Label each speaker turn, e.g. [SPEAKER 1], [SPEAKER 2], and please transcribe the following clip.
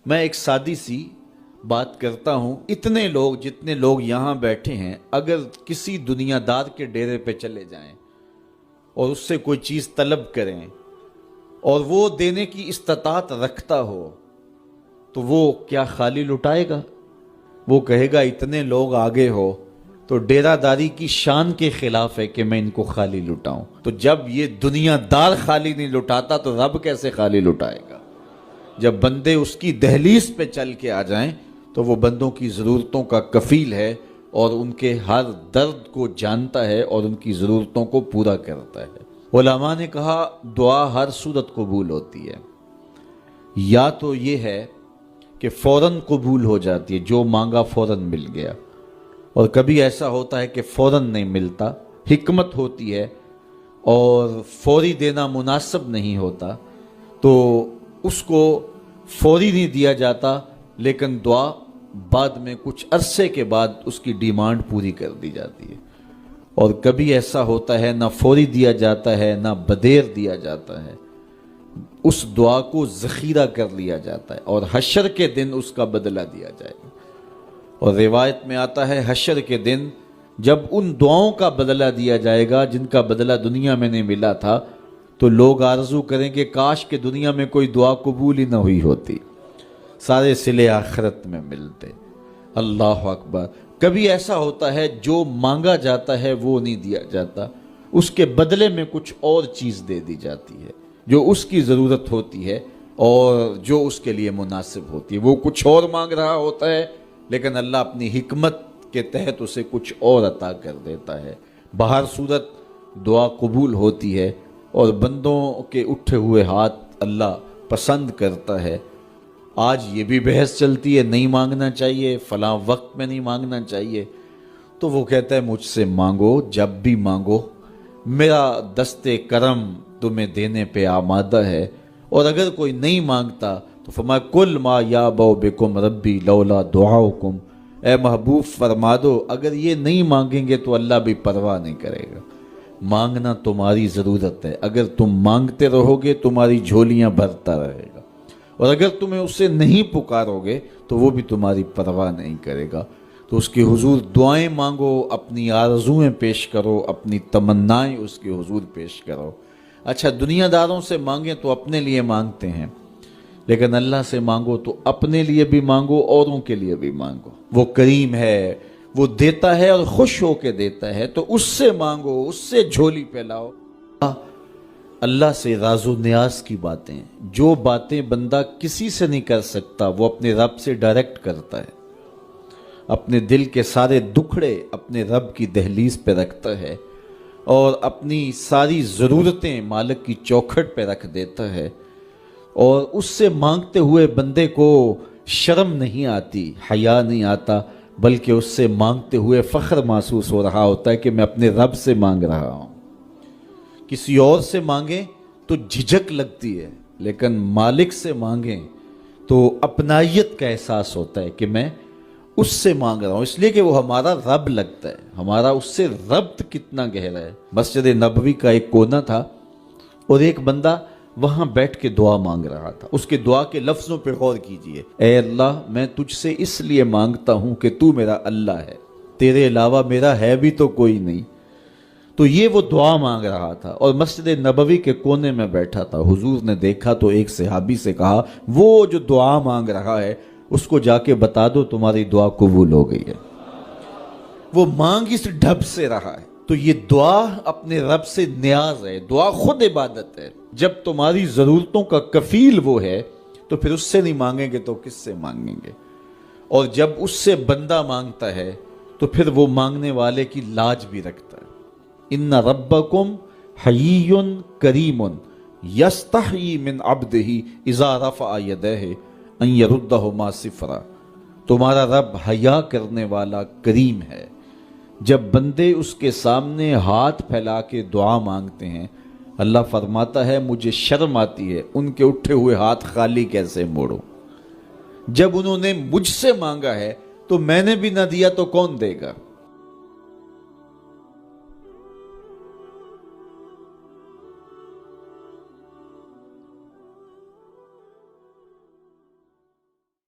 [SPEAKER 1] میں ایک سادی سی بات کرتا ہوں، اتنے لوگ جتنے لوگ یہاں بیٹھے ہیں اگر کسی دنیا دار کے ڈیرے پہ چلے جائیں اور اس سے کوئی چیز طلب کریں اور وہ دینے کی استطاعت رکھتا ہو تو وہ کیا خالی لٹائے گا؟ وہ کہے گا اتنے لوگ آگے ہو تو ڈیرہ داری کی شان کے خلاف ہے کہ میں ان کو خالی لٹاؤں۔ تو جب یہ دنیا دار خالی نہیں لٹاتا تو رب کیسے خالی لٹائے گا؟ جب بندے اس کی دہلیز پہ چل کے آ جائیں تو وہ بندوں کی ضرورتوں کا کفیل ہے اور ان کے ہر درد کو جانتا ہے اور ان کی ضرورتوں کو پورا کرتا ہے۔ علماء نے کہا دعا ہر صورت قبول ہوتی ہے، یا تو یہ ہے کہ فوراً قبول ہو جاتی ہے، جو مانگا فوراً مل گیا، اور کبھی ایسا ہوتا ہے کہ فوراً نہیں ملتا، حکمت ہوتی ہے اور فوری دینا مناسب نہیں ہوتا تو اس کو فوری نہیں دیا جاتا، لیکن دعا بعد میں کچھ عرصے کے بعد اس کی ڈیمانڈ پوری کر دی جاتی ہے۔ اور کبھی ایسا ہوتا ہے نہ فوری دیا جاتا ہے نہ بدیر دیا جاتا ہے، اس دعا کو ذخیرہ کر لیا جاتا ہے اور حشر کے دن اس کا بدلہ دیا جائے گا۔ اور روایت میں آتا ہے حشر کے دن جب ان دعاؤں کا بدلہ دیا جائے گا جن کا بدلہ دنیا میں نہیں ملا تھا تو لوگ آرزو کریں گے کاش کہ دنیا میں کوئی دعا قبول ہی نہ ہوئی ہوتی، سارے صلے آخرت میں ملتے۔ اللہ اکبر۔ کبھی ایسا ہوتا ہے جو مانگا جاتا ہے وہ نہیں دیا جاتا، اس کے بدلے میں کچھ اور چیز دے دی جاتی ہے جو اس کی ضرورت ہوتی ہے اور جو اس کے لیے مناسب ہوتی ہے۔ وہ کچھ اور مانگ رہا ہوتا ہے لیکن اللہ اپنی حکمت کے تحت اسے کچھ اور عطا کر دیتا ہے۔ بہر صورت دعا قبول ہوتی ہے اور بندوں کے اٹھے ہوئے ہاتھ اللہ پسند کرتا ہے۔ آج یہ بھی بحث چلتی ہے نہیں مانگنا چاہیے، فلاں وقت میں نہیں مانگنا چاہیے، تو وہ کہتا ہے مجھ سے مانگو جب بھی مانگو، میرا دست کرم تمہیں دینے پہ آمادہ ہے۔ اور اگر کوئی نہیں مانگتا تو فرمایا کل ما یابو بکم ربی لولا دعاؤکم، اے محبوب فرما دو اگر یہ نہیں مانگیں گے تو اللہ بھی پرواہ نہیں کرے گا۔ مانگنا تمہاری ضرورت ہے، اگر تم مانگتے رہو گے تمہاری جھولیاں بھرتا رہے گا، اور اگر تمہیں اسے نہیں پکارو گے تو وہ بھی تمہاری پرواہ نہیں کرے گا۔ تو اس کے حضور دعائیں مانگو، اپنی آرزویں پیش کرو، اپنی تمنائیں اس کے حضور پیش کرو۔ اچھا دنیا داروں سے مانگیں تو اپنے لیے مانگتے ہیں، لیکن اللہ سے مانگو تو اپنے لیے بھی مانگو، اوروں کے لیے بھی مانگو۔ وہ کریم ہے، وہ دیتا ہے اور خوش ہو کے دیتا ہے، تو اس سے مانگو، اس سے جھولی پھیلاؤ۔ اللہ سے راز و نیاز کی باتیں، جو باتیں بندہ کسی سے نہیں کر سکتا وہ اپنے رب سے ڈائریکٹ کرتا ہے، اپنے دل کے سارے دکھڑے اپنے رب کی دہلیز پہ رکھتا ہے اور اپنی ساری ضرورتیں مالک کی چوکھٹ پہ رکھ دیتا ہے، اور اس سے مانگتے ہوئے بندے کو شرم نہیں آتی، حیا نہیں آتا، بلکہ اس سے مانگتے ہوئے فخر محسوس ہو رہا ہوتا ہے کہ میں اپنے رب سے مانگ رہا ہوں۔ کسی اور سے مانگیں تو جھجک لگتی ہے، لیکن مالک سے مانگیں تو اپنائیت کا احساس ہوتا ہے کہ میں اس سے مانگ رہا ہوں، اس لیے کہ وہ ہمارا رب لگتا ہے، ہمارا اس سے ربط کتنا گہرا ہے۔ مسجد نبوی کا ایک کونا تھا اور ایک بندہ وہاں بیٹھ کے دعا مانگ رہا تھا۔ اس کے دعا کے لفظوں پہ غور کیجئے، اے اللہ میں تجھ سے اس لیے مانگتا ہوں کہ تو میرا اللہ ہے، تیرے علاوہ میرا ہے بھی تو کوئی نہیں۔ تو یہ وہ دعا مانگ رہا تھا اور مسجد نبوی کے کونے میں بیٹھا تھا۔ حضور نے دیکھا تو ایک صحابی سے کہا وہ جو دعا مانگ رہا ہے اس کو جا کے بتا دو تمہاری دعا قبول ہو گئی ہے۔ وہ مانگ اس ڈھب سے رہا ہے۔ تو یہ دعا اپنے رب سے نیاز ہے، دعا خود عبادت ہے۔ جب تمہاری ضرورتوں کا کفیل وہ ہے تو پھر اس سے نہیں مانگیں گے تو کس سے مانگیں گے؟ اور جب اس سے بندہ مانگتا ہے تو پھر وہ مانگنے والے کی لاج بھی رکھتا ہے۔ ان ربکم حیی کریم یستحیی من عبدہ اذا رفع یدہ ان یردہما صفرا۔ تمہارا رب حیا کرنے والا کریم ہے، جب بندے اس کے سامنے ہاتھ پھیلا کے دعا مانگتے ہیں اللہ فرماتا ہے مجھے شرم آتی ہے ان کے اٹھے ہوئے ہاتھ خالی کیسے موڑوں۔ جب انہوں نے مجھ سے مانگا ہے تو میں نے بھی نہ دیا تو کون دے گا؟